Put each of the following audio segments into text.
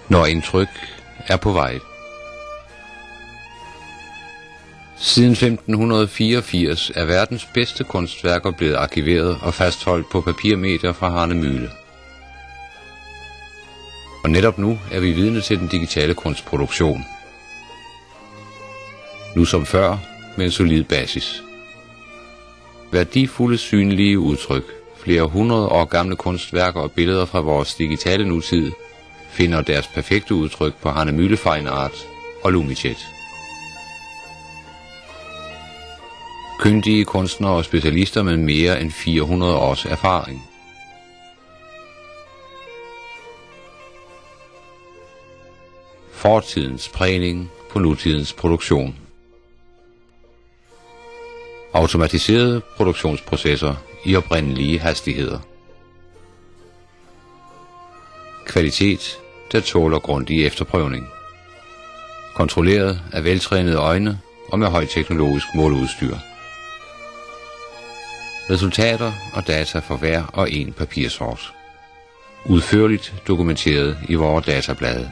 når indtryk er på vej. Siden 1584 er verdens bedste kunstværker blevet arkiveret og fastholdt på papirmedier fra Hanemühle. Og netop nu er vi vidne til den digitale kunstproduktion. Nu som før med en solid basis. Værdifulde synlige udtryk, flere hundrede år gamle kunstværker og billeder fra vores digitale nutid finder deres perfekte udtryk på Hanemühle Fine Art og Lumijet. Kyndige kunstnere og specialister med mere end 400 års erfaring. Fortidens prægning på nutidens produktion. Automatiserede produktionsprocesser i oprindelige hastigheder. Kvalitet, der tåler grundig efterprøvning. Kontrolleret af veltrænede øjne og med højteknologisk måleudstyr. Resultater og data for hver og en papirsort. Udførligt dokumenteret i vores datablade.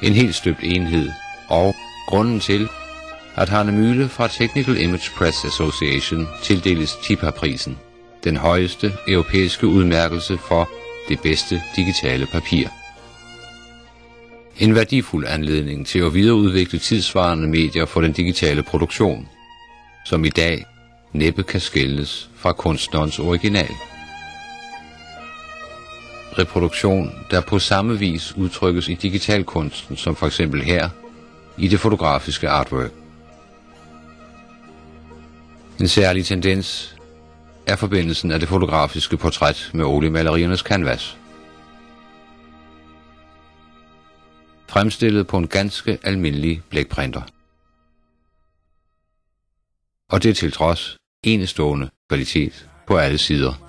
En helt støbt enhed, og grunden til, at Hanemühle fra Technical Image Press Association tildeles TIPA-prisen, den højeste europæiske udmærkelse for det bedste digitale papir. En værdifuld anledning til at videreudvikle tidsvarende medier for den digitale produktion, som i dag næppe kan skelnes fra kunstnerens original. Reproduktion, der på samme vis udtrykkes i digitalkunsten, som for eksempel her i det fotografiske artwork. En særlig tendens er forbindelsen af det fotografiske portræt med oliemaleriernes canvas. Fremstillet på en ganske almindelig blækprinter. Og det til trods enestående kvalitet på alle sider.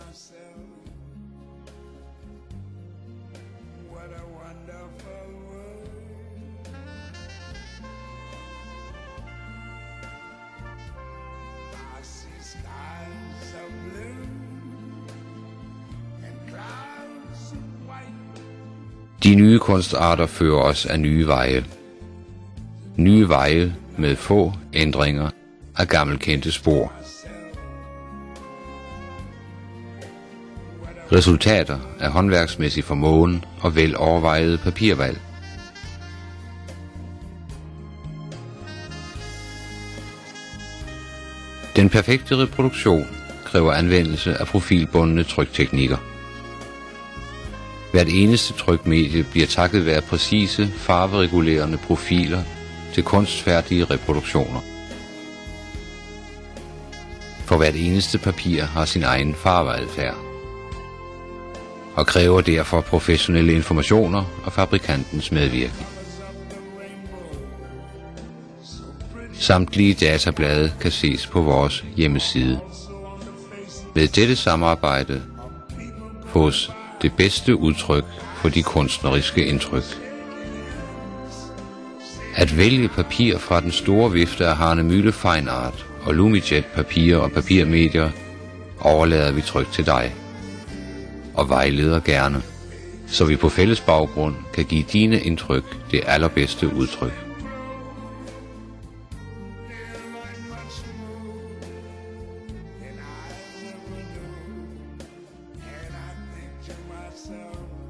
De nye kunstarter fører os af nye veje. Nye veje med få ændringer af gammelkendte spor. Resultater af håndværksmæssig formåen og velovervejede papirvalg. Den perfekte reproduktion kræver anvendelse af profilbundne trykteknikker. Hvert eneste trykmedie bliver takket være præcise, farveregulerende profiler til kunstfærdige reproduktioner. For hvert eneste papir har sin egen farveadfærd, og kræver derfor professionelle informationer og fabrikantens medvirken. Samtlige datablade kan ses på vores hjemmeside. Med dette samarbejde fås det bedste udtryk for de kunstneriske indtryk. At vælge papir fra den store vifte af Hanemühle Fine Art og Lumijet papirer og papirmedier overlader vi trygt til dig, og vejleder gerne, så vi på fælles baggrund kan give dine indtryk det allerbedste udtryk. myself.